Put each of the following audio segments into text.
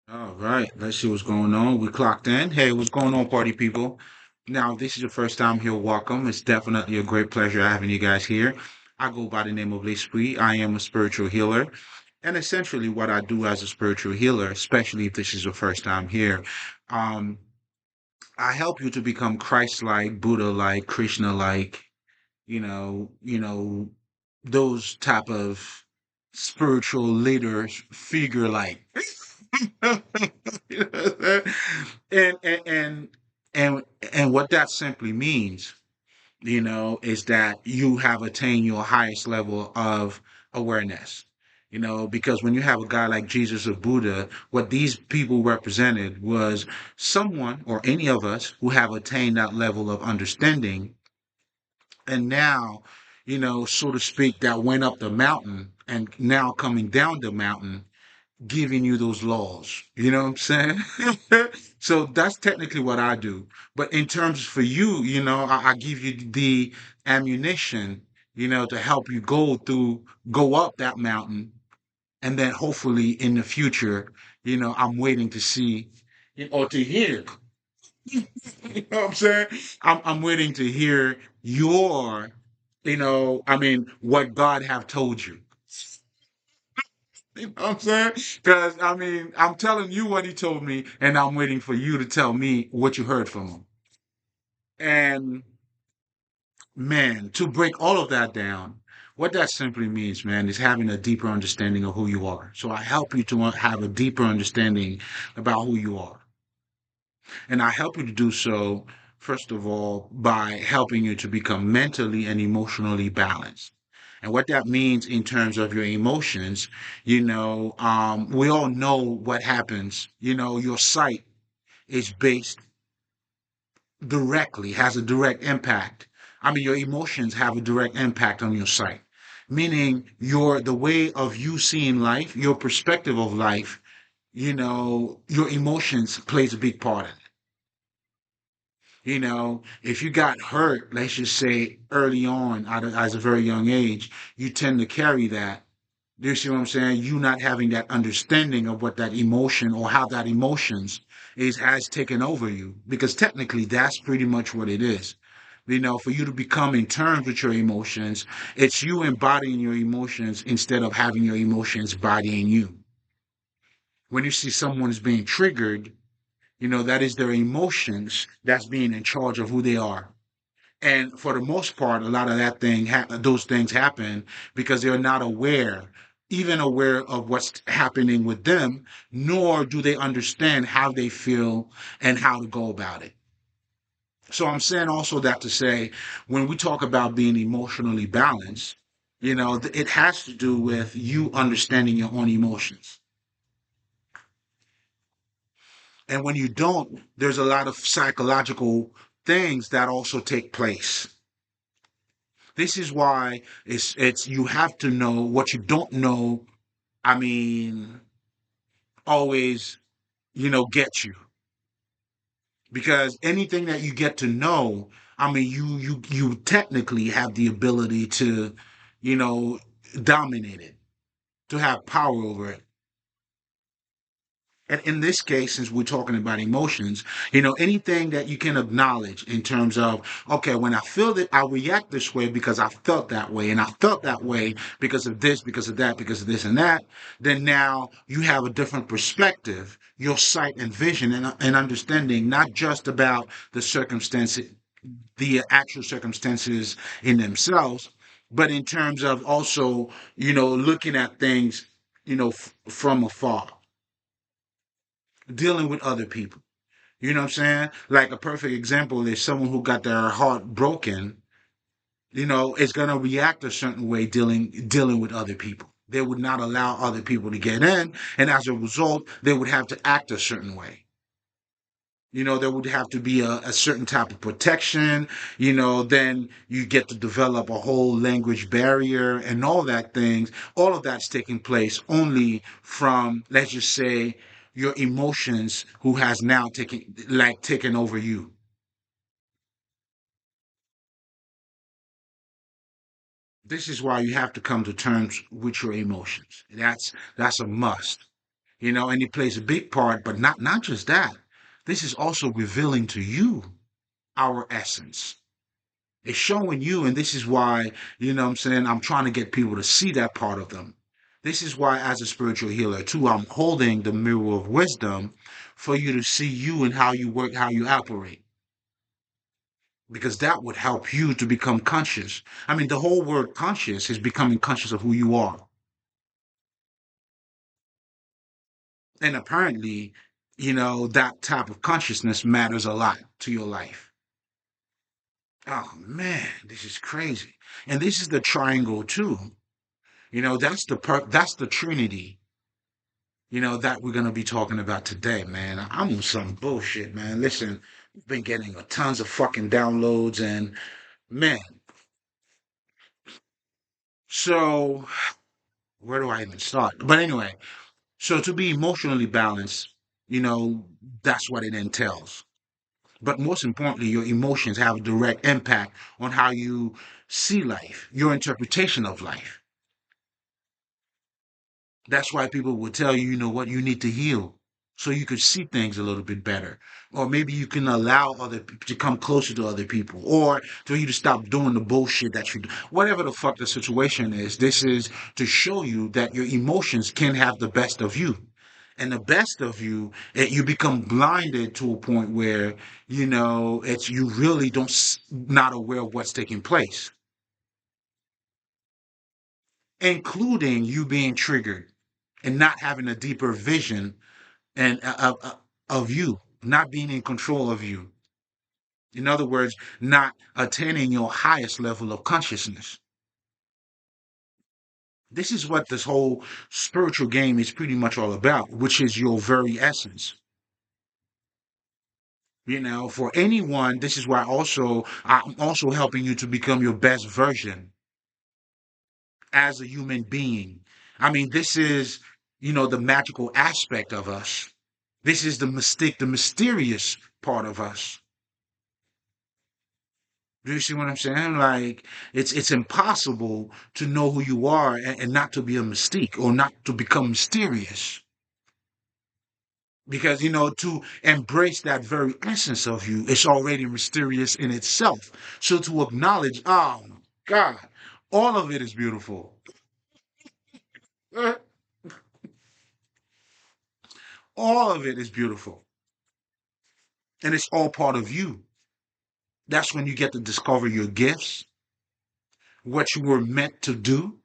All right, let's see what's going on. We clocked in. Hey, what's going on, party people? Now, if this is your first time here, welcome. It's definitely a great pleasure having you guys here. I go by the name of Lespri. I am a spiritual healer. And essentially, what I do as a spiritual healer, especially if this is your first time here, um, I help you to become Christ-like, Buddha-like, Krishna-like, those type of spiritual leaders figure like. You know what I'm saying? And and and what that simply means, is that you have attained your highest level of awareness. Because when you have a guy like Jesus or Buddha, what these people represented was someone or any of us who have attained that level of understanding, and now, so to speak, that went up the mountain and now coming down the mountain giving you those laws. You know what I'm saying? So that's technically what I do. But in terms for you, I give you the ammunition, to help you go up that mountain. And then hopefully in the future, I'm waiting to see or to hear. You know what I'm saying? I'm waiting to hear your, what God have told you. You know what I'm saying? Because I'm telling you what he told me, and I'm waiting for you to tell me what you heard from him. And man, to break all of that down, what that simply means, man, is having a deeper understanding of who you are. So I help you to have a deeper understanding about who you are. And I help you to do so, first of all, by helping you to become mentally and emotionally balanced. And what that means in terms of your emotions, we all know what happens. Your sight is based directly, has a direct impact. Your emotions have a direct impact on your sight, meaning the way of you seeing life, your perspective of life, your emotions plays a big part in it. If you got hurt, let's just say early on, as a very young age, you tend to carry that. Do you see what I'm saying? You not having that understanding of what that emotion or how that emotions is has taken over you, because technically that's pretty much what it is. For you to become in terms with your emotions, it's you embodying your emotions instead of having your emotions bodying you. When you see someone is being triggered, that is their emotions that's being in charge of who they are. And for the most part, a lot of those things happen because they're not even aware of what's happening with them, nor do they understand how they feel and how to go about it. So I'm saying also that to say, when we talk about being emotionally balanced, it has to do with you understanding your own emotions. And when you don't, there's a lot of psychological things that also take place. This is why it's you have to know what you don't know. I mean, always, get you, because anything that you get to know, you technically have the ability to, you know, dominate it, to have power over it. And in this case, since we're talking about emotions, anything that you can acknowledge in terms of, okay, when I feel that I react this way because I felt that way, and I felt that way because of this, because of that, because of this and that, then now you have a different perspective, your sight and vision and understanding, not just about the circumstances, the actual circumstances in themselves, but in terms of also, looking at things, from afar, dealing with other people. You know what I'm saying? Like a perfect example is someone who got their heart broken, is gonna react a certain way dealing with other people. They would not allow other people to get in, and as a result, they would have to act a certain way. There would have to be a certain type of protection. Then you get to develop a whole language barrier and all that things. All of that's taking place only from, let's just say, your emotions who has now taken over you. This is why you have to come to terms with your emotions. That's a must. and it plays a big part, but not just that. This is also revealing to you our essence. It's showing you, and this is why, what I'm saying, I'm trying to get people to see that part of them. This is why, as a spiritual healer, too, I'm holding the mirror of wisdom for you to see you and how you work, how you operate, because that would help you to become conscious. I mean, the whole word conscious is becoming conscious of who you are. And apparently, that type of consciousness matters a lot to your life. Oh man, this is crazy. And this is the triangle too. That's the Trinity, that we're gonna be talking about today, man. I'm on some bullshit, man. Listen, I've been getting tons of fucking downloads and man, so where do I even start? But anyway, so to be emotionally balanced, you know, that's what it entails. But most importantly, your emotions have a direct impact on how you see life, your interpretation of life. That's why people will tell you, you know what, you need to heal so you could see things a little bit better. Or maybe you can allow other people to come closer to other people, or for you to stop doing the bullshit that you do. Whatever the fuck the situation is, this is to show you that your emotions can have the best of you. And the best of you, you become blinded to a point where, it's you really not aware of what's taking place, including you being triggered and not having a deeper vision and of you, not being in control of you. In other words, not attaining your highest level of consciousness. This is what this whole spiritual game is pretty much all about, which is your very essence. For anyone, this is why I'm also helping you to become your best version as a human being. I mean, this is, the magical aspect of us. This is the mysterious part of us. Do you see what I'm saying? Like it's impossible to know who you are and not to be a mystique or not to become mysterious. Because to embrace that very essence of you, it's already mysterious in itself. So to acknowledge, oh God, all of it is beautiful. All of it is beautiful. And it's all part of you. That's when you get to discover your gifts, what you were meant to do,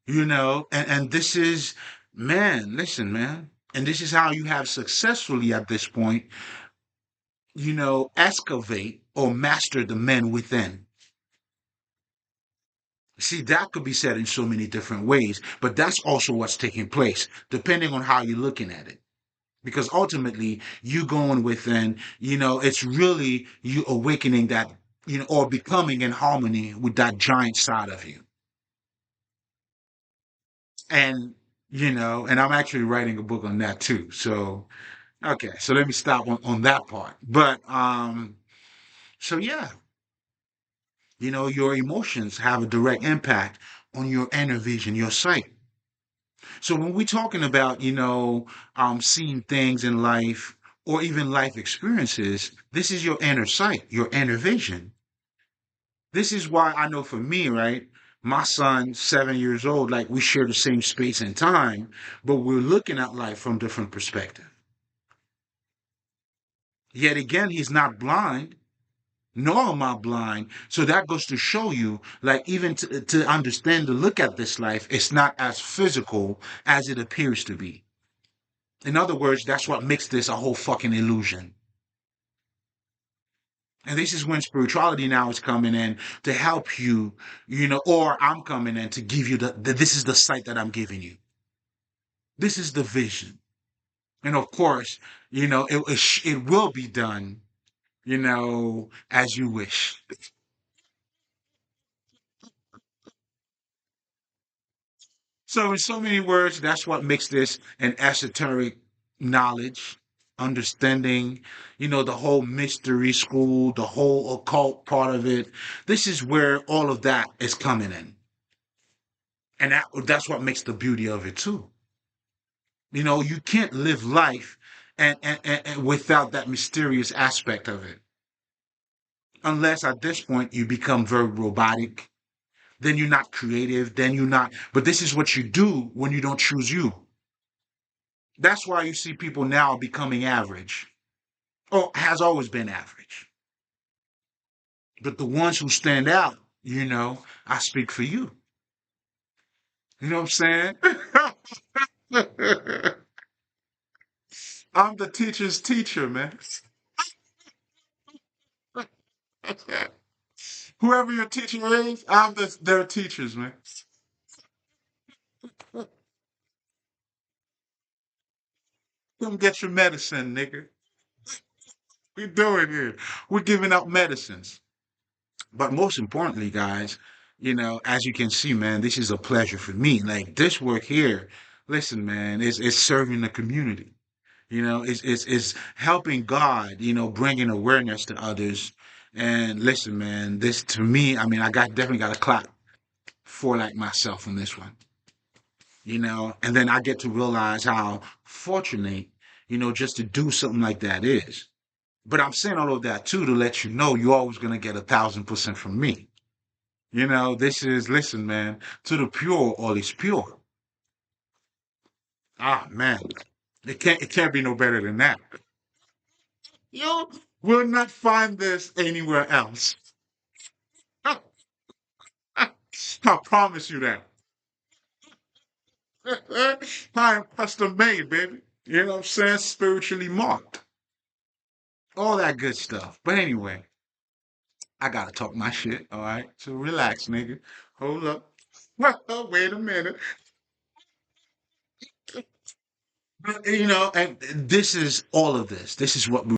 and this is, man, listen, man. And this is how you have successfully at this point, excavate or master the men within. See, that could be said in so many different ways, but that's also what's taking place, depending on how you're looking at it. Because ultimately, you going within, it's really you awakening that, or becoming in harmony with that giant side of you. And, and I'm actually writing a book on that too. So, okay, so let me stop on that part. But so yeah, your emotions have a direct impact on your inner vision, your sight. So when we're talking about, seeing things in life or even life experiences, this is your inner sight, your inner vision. This is why I know for me, right? My son, 7 years old, like we share the same space and time, but we're looking at life from different perspectives. Yet again, he's not blind, nor am I blind. So that goes to show you, like, even to understand, to look at this life, it's not as physical as it appears to be. In other words, that's what makes this a whole fucking illusion. And this is when spirituality now is coming in to help you, or I'm coming in to give you this is the sight that I'm giving you. This is the vision. And of course, it will be done, as you wish. So, in so many words, that's what makes this an esoteric knowledge, understanding, the whole mystery school, the whole occult part of it. This is where all of that is coming in. And that's what makes the beauty of it, too. You can't live life and without that mysterious aspect of it. Unless at this point you become very robotic, then you're not creative, then you're not. But this is what you do when you don't choose you. That's why you see people now becoming average. Oh, has always been average. But the ones who stand out, I speak for you. You know what I'm saying? I'm the teacher's teacher, man. Whoever your teacher is, their teachers, man. Come get your medicine, nigga. We doing here. We're giving out medicines. But most importantly, guys, as you can see, man, this is a pleasure for me. Like this work here, listen, man, is serving the community. It's helping God, bringing awareness to others. And listen, man, this to me, I mean, definitely got a clap for like myself on this one. And then I get to realize how fortunate, just to do something like that is. But I'm saying all of that too to let you know you're always gonna get 1,000% from me. This is listen, man, to the pure, all is pure. Ah man. It can't be no better than that. You will not find this anywhere else. I promise you that. I am custom made, baby. You know what I'm saying? Spiritually marked. All that good stuff. But anyway, I gotta talk my shit, all right? So relax, nigga. Hold up. Wait a minute. And this is all of this. This is what we